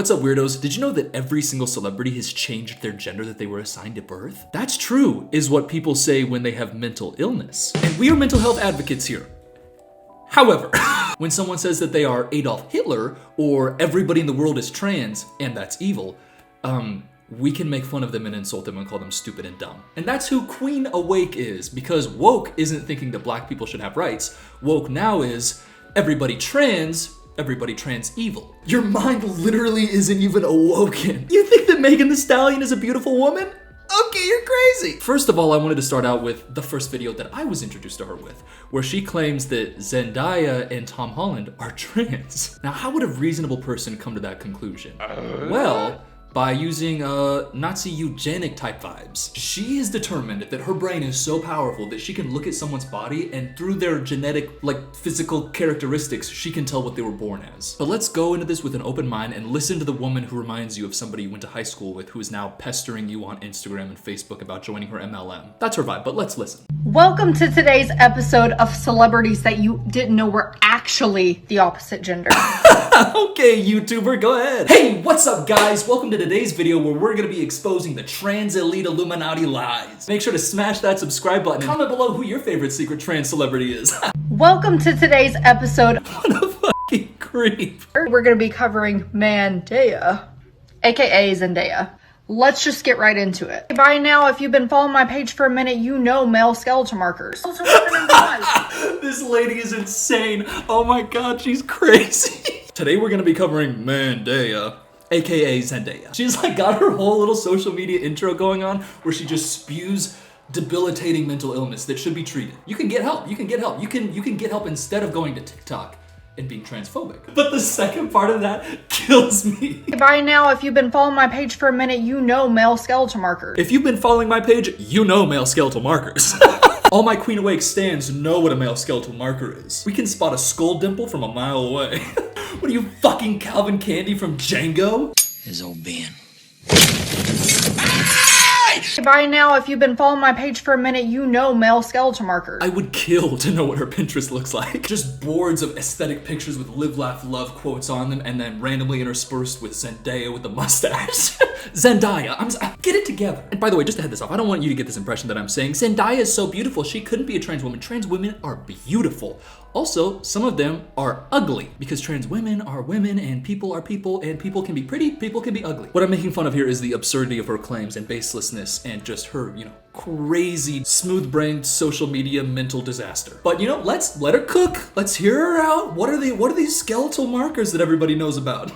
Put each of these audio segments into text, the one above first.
What's up, weirdos? Did you know that every single celebrity has changed their gender that they were assigned at birth? That's true, is what people say when they have mental illness. And we are mental health advocates here. However, when someone says that they are Adolf Hitler or everybody in the world is trans and that's evil, we can make fun of them and insult them and call them stupid and dumb. And that's who Queen Awake is, because woke isn't thinking that black people should have rights. Woke now is everybody trans evil. Your mind literally isn't even awoken. You think that Megan Thee Stallion is a beautiful woman? Okay, you're crazy. First of all, I wanted to start out with the first video that I was introduced to her with, where she claims that Zendaya and Tom Holland are trans. Now, how would a reasonable person come to that conclusion? Well, by using Nazi eugenic type vibes. She is determined that her brain is so powerful that she can look at someone's body and through their genetic, physical characteristics, she can tell what they were born as. But let's go into this with an open mind and listen to the woman who reminds you of somebody you went to high school with who is now pestering you on Instagram and Facebook about joining her MLM. That's her vibe, but let's listen. Welcome to today's episode of celebrities that you didn't know were actually the opposite gender. Okay, YouTuber, go ahead. Hey, what's up, guys? Welcome to today's video where we're gonna be exposing the trans elite Illuminati lies. Make sure to smash that subscribe button and comment below who your favorite secret trans celebrity is. Welcome to today's episode. What a fucking creep. We're gonna be covering Zendaya, aka Zendaya. Let's just get right into it. By now, if you've been following my page for a minute, you know male skeletal markers. This lady is insane. Oh my god, she's crazy. Today we're gonna be covering Zendaya, aka Zendaya. She's got her whole little social media intro going on where she just spews debilitating mental illness that should be treated. You can get help. You can get help. You can get help instead of going to TikTok and being transphobic. But the second part of that kills me. By now, if you've been following my page for a minute, you know male skeletal markers. If you've been following my page, you know male skeletal markers. All my Queen Awake stans know what a male skeletal marker is. We can spot a skull dimple from a mile away. What are you, fucking Calvin Candy from Django? His old Ben. By now, if you've been following my page for a minute, you know male skeletal markers. I would kill to know what her Pinterest looks like. Just boards of aesthetic pictures with live, laugh, love quotes on them and then randomly interspersed with Zendaya with the mustache. Zendaya, get it together. And by the way, just to head this off, I don't want you to get this impression that I'm saying Zendaya is so beautiful, she couldn't be a trans woman. Trans women are beautiful. Also, some of them are ugly because trans women are women and people are people and people can be pretty, people can be ugly. What I'm making fun of here is the absurdity of her claims and baselessness and just her, crazy, smooth-brained social media mental disaster. But let's let her cook. Let's hear her out. What are these skeletal markers that everybody knows about?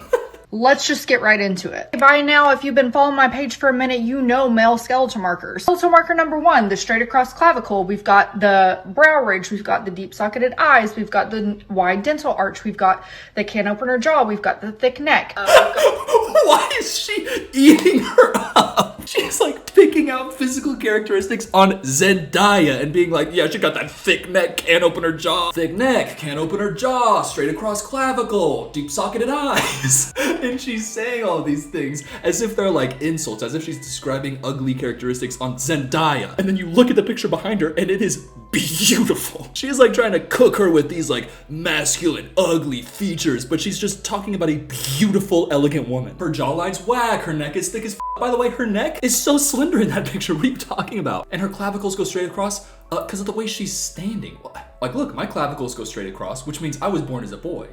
Let's just get right into it. By now, if you've been following my page for a minute, you know male skeletal markers. Skeletal marker number 1, the straight across clavicle. We've got the brow ridge. We've got the deep socketed eyes. We've got the wide dental arch. We've got the can opener jaw. We've got the thick neck. Why is she eating her up? She's picking out physical characteristics on Zendaya and being like, yeah, she got that thick neck, can opener jaw. Thick neck, can opener jaw, straight across clavicle, deep socketed eyes. And she's saying all these things as if they're insults, as if she's describing ugly characteristics on Zendaya. And then you look at the picture behind her and it is beautiful. She's trying to cook her with these masculine, ugly features, but she's just talking about a beautiful, elegant woman. Her jawline's whack, her neck is thick as f. By the way, her neck is so slender in that picture. What are you talking about? And her clavicles go straight across because of the way she's standing. Look, my clavicles go straight across, which means I was born as a boy.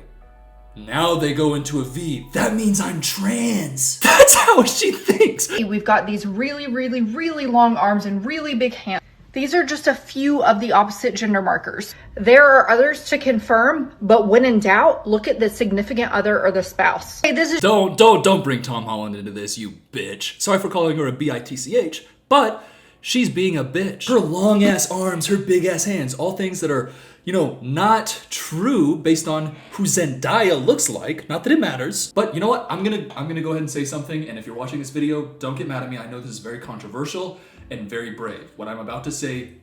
Now they go into a V. That means I'm trans. That's how she thinks. We've got these really, really, really long arms and really big hands. These are just a few of the opposite gender markers. There are others to confirm, but when in doubt, look at the significant other or the spouse. Hey, this is— Don't bring Tom Holland into this, you bitch. Sorry for calling her a bitch, but she's being a bitch. Her long ass arms, her big ass hands, all things that are, not true based on who Zendaya looks like. Not that it matters, but you know what? I'm gonna go ahead and say something, and if you're watching this video, don't get mad at me. I know this is very controversial and very brave. What I'm about to say,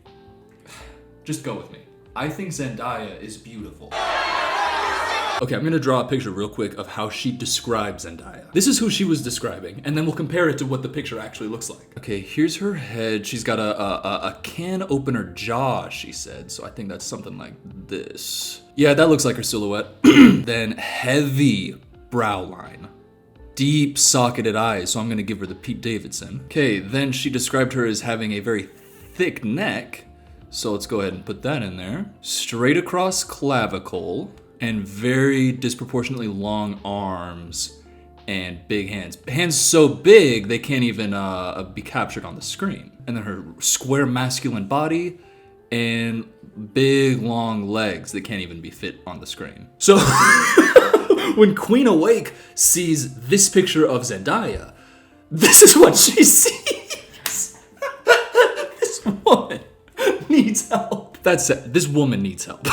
just go with me. I think Zendaya is beautiful. Okay, I'm gonna draw a picture real quick of how she describes Zendaya. This is who she was describing, and then we'll compare it to what the picture actually looks like. Okay, here's her head. She's got a can opener jaw, she said, so I think that's something like this. Yeah, that looks like her silhouette. Then heavy brow line. deep socketed eyes, so I'm gonna give her the Pete Davidson. Okay, then she described her as having a very thick neck, so let's go ahead and put that in there. Straight across clavicle, and very disproportionately long arms and big hands. Hands so big they can't even be captured on the screen. And then her square masculine body and big long legs that can't even be fit on the screen. So when Queen Awake sees this picture of Zendaya, this is what she sees. This woman needs help. That's it. This woman needs help.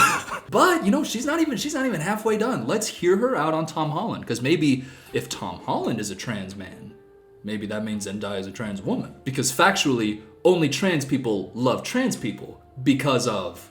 But you know, she's not even halfway done. Let's hear her out on Tom Holland, because maybe if Tom Holland is a trans man, maybe that means Zendaya is a trans woman. Because factually, only trans people love trans people because of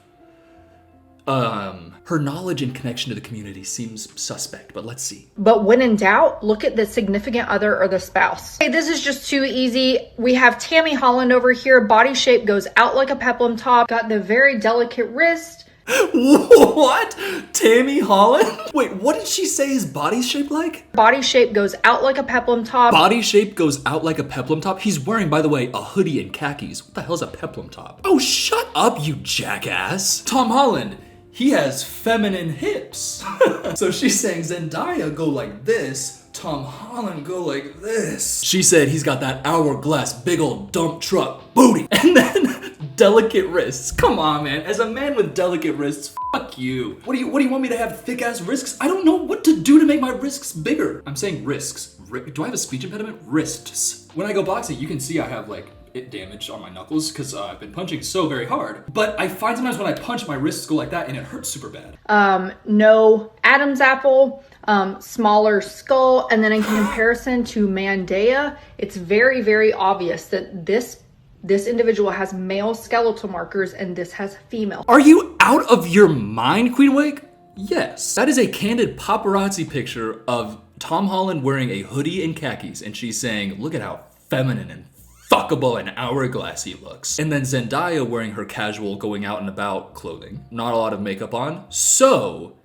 her knowledge and connection to the community seems suspect, but let's see. But when in doubt, look at the significant other or the spouse. Hey, this is just too easy. We have Tammy Holland over here. Body shape goes out like a peplum top. Got the very delicate wrist. What? Tammy Holland? Wait, what did she say his body shape like? Body shape goes out like a peplum top. Body shape goes out like a peplum top? He's wearing, by the way, a hoodie and khakis. What the hell's a peplum top? Oh, shut up, you jackass. Tom Holland, he has feminine hips. So she's saying Zendaya go like this, Tom Holland go like this. She said he's got that hourglass, big old dump truck booty. And then delicate wrists. Come on, man. As a man with delicate wrists, fuck you. What do you want me to have thick ass wrists? I don't know what to do to make my wrists bigger. I'm saying risks. Do I have a speech impediment? Wrists. When I go boxing, you can see I have like damage on my knuckles because I've been punching so very hard. But I find sometimes when I punch, my wrists go like that and it hurts super bad. No Adam's apple, smaller skull, and then in comparison to Mandaya, it's very, very obvious that this individual has male skeletal markers and this has female. Are you out of your mind, Queen Wake? Yes. That is a candid paparazzi picture of Tom Holland wearing a hoodie and khakis, and she's saying, look at how feminine and fuckable and hourglass he looks. And then Zendaya wearing her casual going out and about clothing. Not a lot of makeup on. So,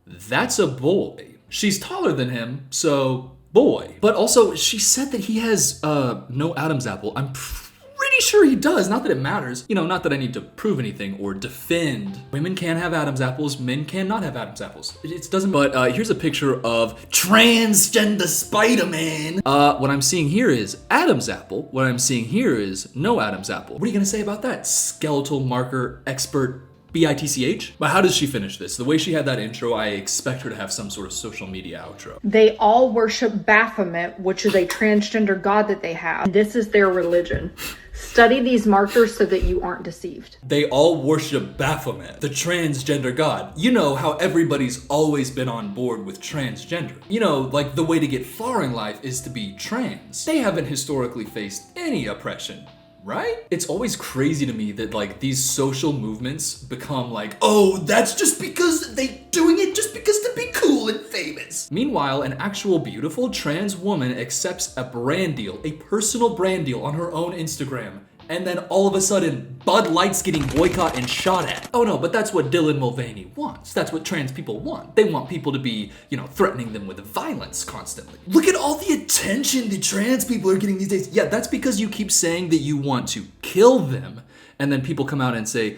that's a boy. She's taller than him, so boy. But also, she said that he has no Adam's apple. I'm pretty sure he does. Not that it matters. You know, not that I need to prove anything or defend. Women can have Adam's apples. Men cannot have Adam's apples. It doesn't. But here's a picture of transgender Spider-Man. What I'm seeing here is Adam's apple. What I'm seeing here is no Adam's apple. What are you gonna say about that? Skeletal marker expert BITCH? But how does she finish this? The way she had that intro, I expect her to have some sort of social media outro. They all worship Baphomet, which is a transgender god that they have. This is their religion. Study these markers so that you aren't deceived. They all worship Baphomet, the transgender god. You know how everybody's always been on board with transgender. You know, like the way to get far in life is to be trans. They haven't historically faced any oppression, right? It's always crazy to me that like these social movements become like, oh, that's just because they doing it just because to be cool and famous. Meanwhile, an actual beautiful trans woman accepts a brand deal, a personal brand deal on her own Instagram. And then all of a sudden, Bud Light's getting boycotted and shot at. Oh no, but that's what Dylan Mulvaney wants. That's what trans people want. They want people to be, you know, threatening them with violence constantly. Look at all the attention the trans people are getting these days. Yeah, that's because you keep saying that you want to kill them. And then people come out and say,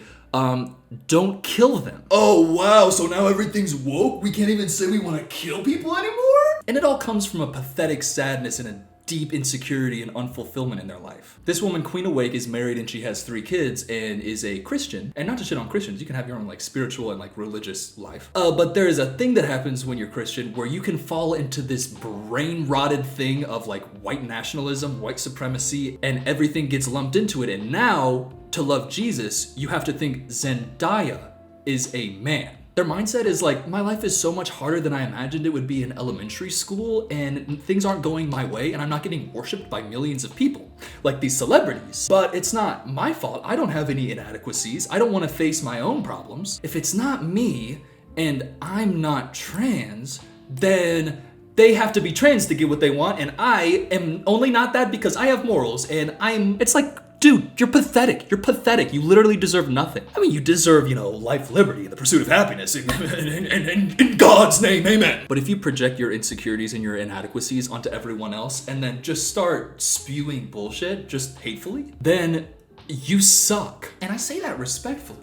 don't kill them. Oh wow, so now everything's woke? We can't even say we want to kill people anymore? And it all comes from a pathetic sadness and a deep insecurity and unfulfillment in their life. This woman, Queen Awake, is married and she has 3 kids and is a Christian. And not to shit on Christians, you can have your own like spiritual and like religious life. But there is a thing that happens when you're Christian where you can fall into this brain-rotted thing of like white nationalism, white supremacy, and everything gets lumped into it. And now, to love Jesus, you have to think Zendaya is a man. Their mindset is like, my life is so much harder than I imagined it would be in elementary school, and things aren't going my way, and I'm not getting worshipped by millions of people, like these celebrities. But it's not my fault. I don't have any inadequacies. I don't want to face my own problems. If it's not me, and I'm not trans, then they have to be trans to get what they want, and I am only not that because I have morals, and it's like Dude, you're pathetic. You're pathetic. You literally deserve nothing. I mean, you deserve, life, liberty, and the pursuit of happiness. In God's name, amen. But if you project your insecurities and your inadequacies onto everyone else and then just start spewing bullshit, just hatefully, then you suck. And I say that respectfully.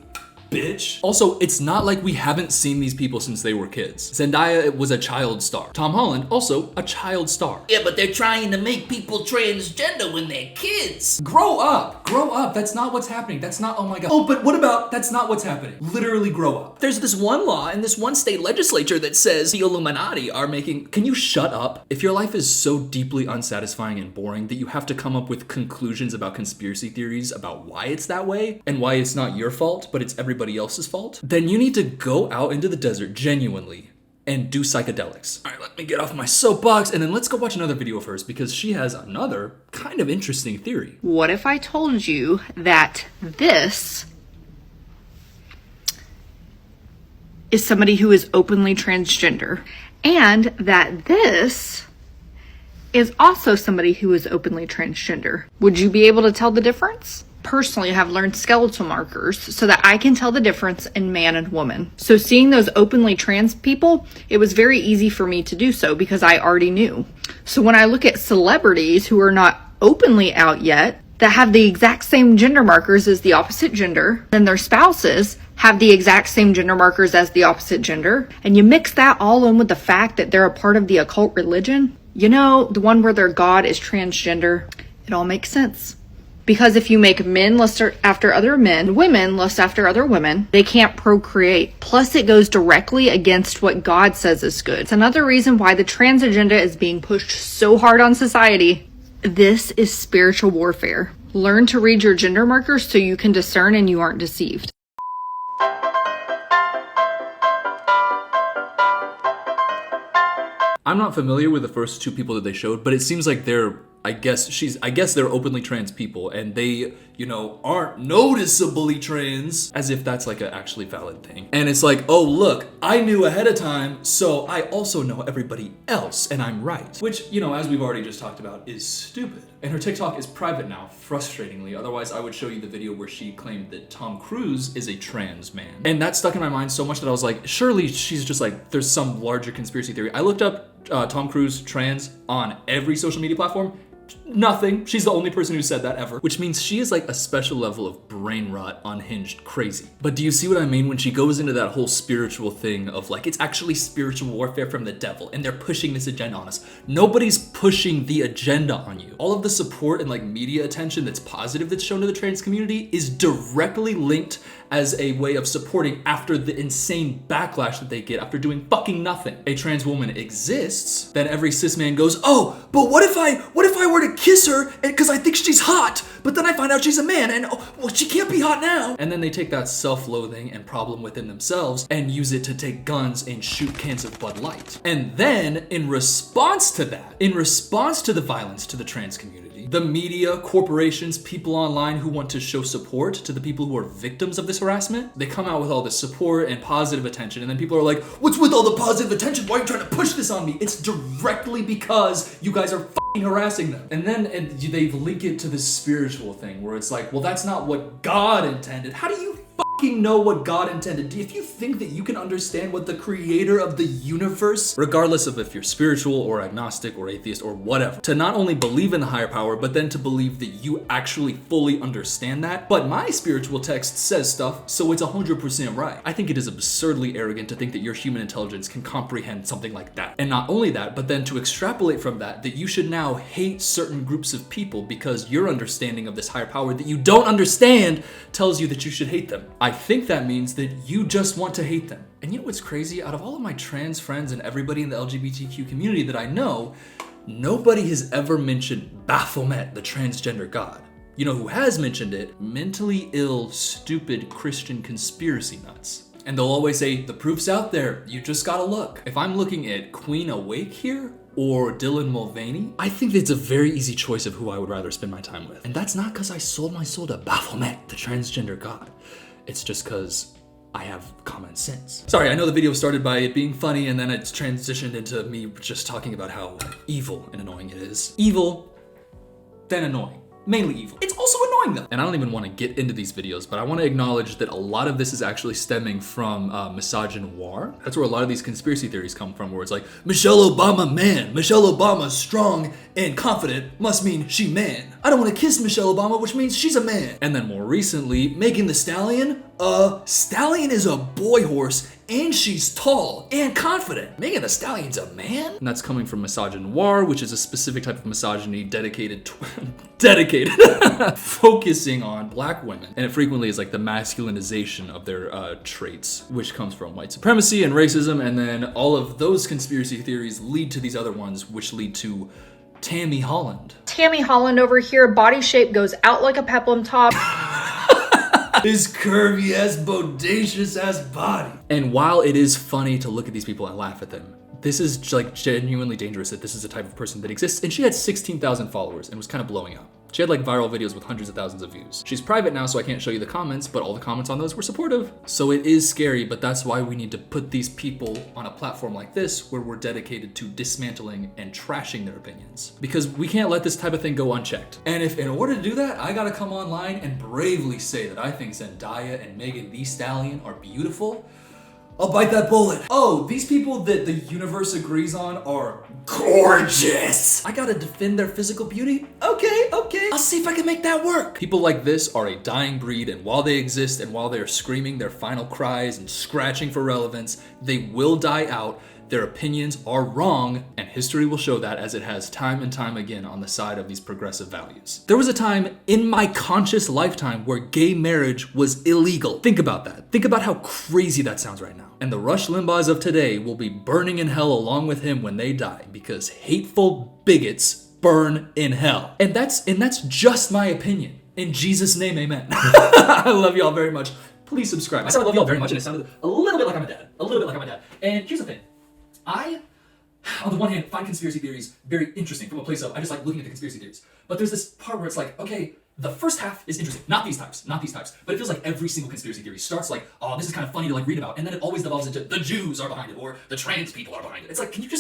Bitch. Also, it's not like we haven't seen these people since they were kids. Zendaya was a child star. Tom Holland, also a child star. Yeah, but they're trying to make people transgender when they're kids. Grow up. Grow up. That's not what's happening. That's not, oh my God. Oh, but what about, that's not what's happening. Literally grow up. There's this one law in this one state legislature that says the Illuminati are making... Can you shut up? If your life is so deeply unsatisfying and boring that you have to come up with conclusions about conspiracy theories about why it's that way and why it's not your fault, but it's everybody else's fault, then you need to go out into the desert genuinely and do psychedelics. All right, let me get off my soapbox and then let's go watch another video of hers because she has another kind of interesting theory. What if I told you that this is somebody who is openly transgender and that this is also somebody who is openly transgender? Would you be able to tell the difference? Personally, I have learned skeletal markers so that I can tell the difference in man and woman. So seeing those openly trans people, it was very easy for me to do so because I already knew. So when I look at celebrities who are not openly out yet, that have the exact same gender markers as the opposite gender, then their spouses have the exact same gender markers as the opposite gender, and you mix that all in with the fact that they're a part of the occult religion, the one where their god is transgender, it all makes sense. Because if you make men lust after other men, women lust after other women, they can't procreate. Plus, it goes directly against what God says is good. It's another reason why the trans agenda is being pushed so hard on society. This is spiritual warfare. Learn to read your gender markers so you can discern and you aren't deceived. I'm not familiar with the first two people that they showed, but it seems like they're I guess they're openly trans people and they, aren't noticeably trans, as if that's like an actually valid thing. And it's like, oh, look, I knew ahead of time, so I also know everybody else and I'm right. Which, as we've already just talked about, is stupid. And her TikTok is private now, frustratingly. Otherwise, I would show you the video where she claimed that Tom Cruise is a trans man. And that stuck in my mind so much that I was like, surely she's just like, there's some larger conspiracy theory. I looked up Tom Cruise trans on every social media platform. Nothing. She's the only person who said that ever, which means she is like a special level of brain rot, unhinged crazy. But do you see what I mean when she goes into that whole spiritual thing of like, it's actually spiritual warfare from the devil and they're pushing this agenda on us? Nobody's pushing the agenda on you. All of the support and like media attention that's positive that's shown to the trans community is directly linked as a way of supporting after the insane backlash that they get after doing fucking nothing. A trans woman exists, then every cis man goes, oh, but what if I were to kiss her because I think she's hot, but then I find out she's a man and she can't be hot now. And then they take that self-loathing and problem within themselves and use it to take guns and shoot cans of Bud Light. And then in response to that, in response to the violence to the trans community, the media, corporations, people online who want to show support to the people who are victims of this harassment, they come out with all this support and positive attention. And then people are like, what's with all the positive attention? Why are you trying to push this on me? It's directly because you guys are fucking harassing them. And then they link it to this spiritual thing where it's like, well, that's not what God intended. How do you fucking know what God intended? If you think that you can understand what the creator of the universe, regardless of if you're spiritual or agnostic or atheist or whatever, to not only believe in the higher power, but then to believe that you actually fully understand that. But my spiritual text says stuff, so it's 100% right. I think it is absurdly arrogant to think that your human intelligence can comprehend something like that. And not only that, but then to extrapolate from that you should now hate certain groups of people because your understanding of this higher power that you don't understand tells you that you should hate them. I think that means that you just want to hate them. And you know what's crazy? Out of all of my trans friends and everybody in the LGBTQ community that I know, nobody has ever mentioned Baphomet, the transgender god. You know who has mentioned it? Mentally ill, stupid Christian conspiracy nuts. And they'll always say, the proof's out there, you just gotta look. If I'm looking at Queen Awake here, or Dylan Mulvaney, I think it's a very easy choice of who I would rather spend my time with. And that's not because I sold my soul to Baphomet, the transgender god. It's just because I have common sense. Sorry, I know the video started by it being funny and then it's transitioned into me just talking about how evil and annoying it is. Evil, then annoying. Mainly evil. It's also annoying destroying them. And I don't even want to get into these videos, but I want to acknowledge that a lot of this is actually stemming from Misogynoir. That's where a lot of these conspiracy theories come from, where it's like, Michelle Obama man, Michelle Obama strong and confident must mean she man. I don't want to kiss Michelle Obama, which means she's a man. And then more recently, Megan Thee Stallion, Stallion is a boy horse and she's tall and confident. Megan Thee Stallion's a man? And that's coming from Misogynoir, which is a specific type of misogyny dedicated focusing on black women. And it frequently is like the masculinization of their traits, which comes from white supremacy and racism. And then all of those conspiracy theories lead to these other ones, which lead to Tammy Holland. Tammy Holland over here, body shape goes out like a peplum top. His curvy ass, bodacious ass body. And while it is funny to look at these people and laugh at them, this is like genuinely dangerous that this is a type of person that exists. And she had 16,000 followers and was kind of blowing up. She had like viral videos with hundreds of thousands of views. She's private now, so I can't show you the comments, but all the comments on those were supportive. So it is scary, but that's why we need to put these people on a platform like this where we're dedicated to dismantling and trashing their opinions. Because we can't let this type of thing go unchecked. And if in order to do that, I gotta come online and bravely say that I think Zendaya and Megan Thee Stallion are beautiful, I'll bite that bullet. Oh, these people that the universe agrees on are gorgeous. I gotta defend their physical beauty? Okay. I'll see if I can make that work. People like this are a dying breed, and while they exist and while they are screaming their final cries and scratching for relevance, they will die out. Their opinions are wrong, and history will show that, as it has time and time again on the side of these progressive values. There was a time in my conscious lifetime where gay marriage was illegal. Think about that. Think about how crazy that sounds right now. And the Rush Limbaughs of today will be burning in hell along with him when they die, because hateful bigots burn in hell. And that's just my opinion. In Jesus' name, amen. I love y'all very much. Please subscribe. I said I love y'all very much, and it sounded a little bit like I'm a dad. And here's the thing. I, on the one hand, find conspiracy theories very interesting from a place of I just like looking at the conspiracy theories. But there's this part where it's like, okay, the first half is interesting. Not these types. But it feels like every single conspiracy theory starts like, oh, this is kind of funny to like read about. And then it always devolves into the Jews are behind it or the trans people are behind it. It's like, can you just